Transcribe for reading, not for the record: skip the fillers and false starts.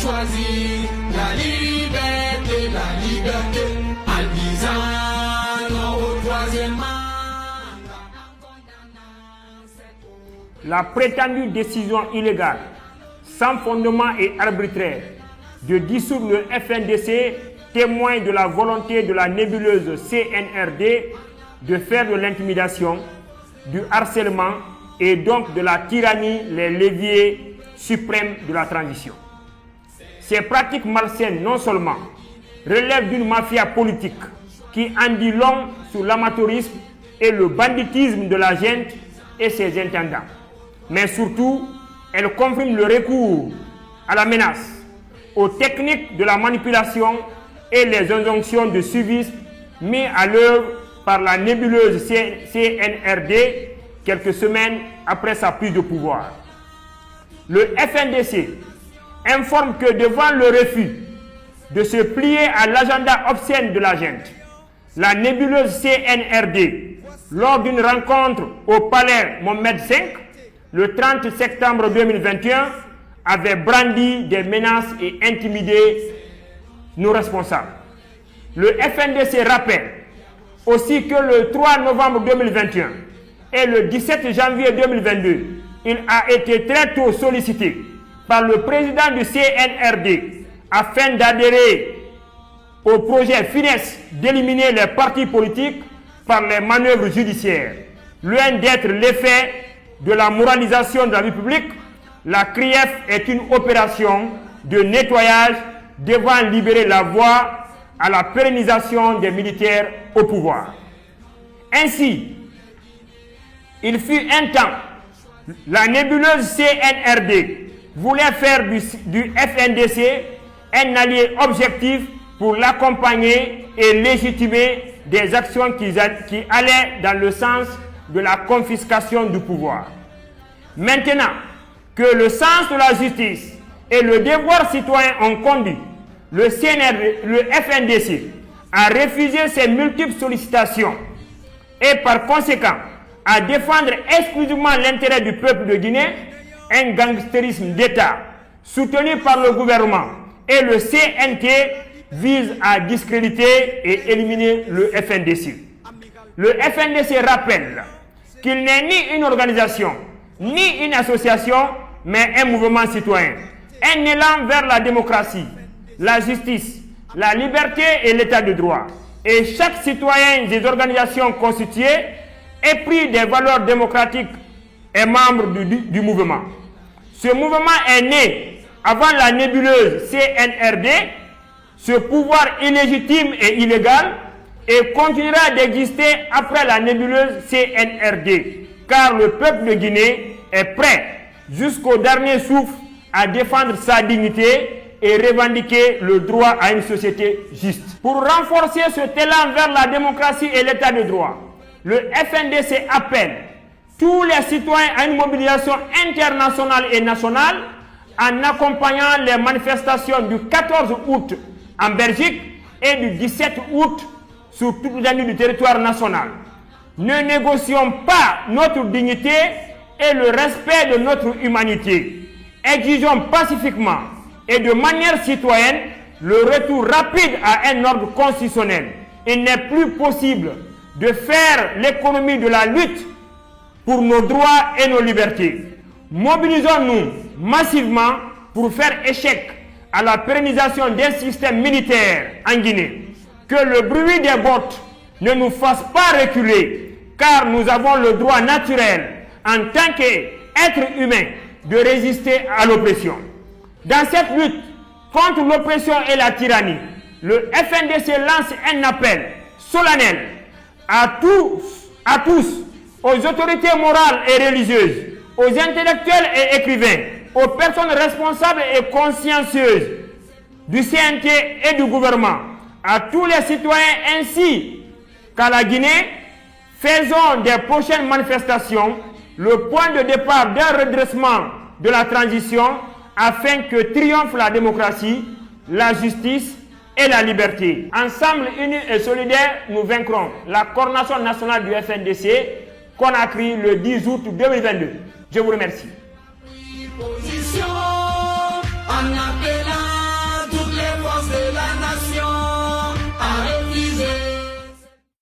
choisi la liberté, Albizan au troisième mandat. La prétendue décision illégale, sans fondement et arbitraire, de dissoudre le FNDC témoigne de la volonté de la nébuleuse CNRD de faire de l'intimidation, du harcèlement et donc de la tyrannie les leviers suprêmes de la transition. Ces pratiques malsaines non seulement relèvent d'une mafia politique qui en dit long sur l'amateurisme et le banditisme de la junte et ses intendants, mais surtout, elles confirment le recours à la menace, aux techniques de la manipulation et les injonctions de suivisme mis à l'œuvre par la nébuleuse CNRD quelques semaines après sa prise de pouvoir. Le FNDC informe que devant le refus de se plier à l'agenda obscène de la junte, la nébuleuse CNRD, lors d'une rencontre au palais Mohamed V, le 30 septembre 2021, avait brandi des menaces et intimidé nos responsables. Le FNDC rappelle aussi que le 3 novembre 2021 et le 17 janvier 2022, il a été très tôt sollicité par le président du CNRD afin d'adhérer au projet FINES d'éliminer les partis politiques par les manœuvres judiciaires. Loin d'être l'effet de la moralisation de la vie publique, la CRIEF est une opération de nettoyage devant libérer la voie à la pérennisation des militaires au pouvoir. Ainsi, il fut un temps, la nébuleuse CNRD voulait faire du FNDC un allié objectif pour l'accompagner et légitimer des actions qui allaient dans le sens de la confiscation du pouvoir. Maintenant que le sens de la justice et le devoir citoyen ont conduit le FNDC à refuser ces multiples sollicitations et par conséquent à défendre exclusivement l'intérêt du peuple de Guinée, un gangstérisme d'État soutenu par le gouvernement et le CNT vise à discréditer et éliminer le FNDC. Le FNDC rappelle qu'il n'est ni une organisation, ni une association, mais un mouvement citoyen, un élan vers la démocratie, la justice, la liberté et l'état de droit. Et chaque citoyen des organisations constituées, épris des valeurs démocratiques, est membre du mouvement. Ce mouvement est né avant la nébuleuse CNRD, ce pouvoir illégitime et illégal, et continuera d'exister après la nébuleuse CNRD, car le peuple de Guinée est prêt jusqu'au dernier souffle à défendre sa dignité et revendiquer le droit à une société juste. Pour renforcer cet élan vers la démocratie et l'état de droit, le FNDC appelle tous les citoyens à une mobilisation internationale et nationale en accompagnant les manifestations du 14 août en Belgique et du 17 août sur toute l'étendue du territoire national. Ne négocions pas notre dignité et le respect de notre humanité. Exigeons pacifiquement et de manière citoyenne le retour rapide à un ordre constitutionnel. Il n'est plus possible de faire l'économie de la lutte pour nos droits et nos libertés. Mobilisons-nous massivement pour faire échec à la pérennisation d'un système militaire en Guinée. Que le bruit des bottes ne nous fasse pas reculer, car nous avons le droit naturel, en tant qu'être humain, de résister à l'oppression. Dans cette lutte contre l'oppression et la tyrannie, le FNDC lance un appel solennel à tous, aux autorités morales et religieuses, aux intellectuels et écrivains, aux personnes responsables et consciencieuses du CNT et du gouvernement, à tous les citoyens ainsi qu'à la Guinée. Faisons des prochaines manifestations le point de départ d'un redressement de la transition afin que triomphe la démocratie, la justice et la liberté. Ensemble, unis et solidaires, nous vaincrons. La coordination nationale du FNDC, Conakry, le 10 août 2022. Je vous remercie.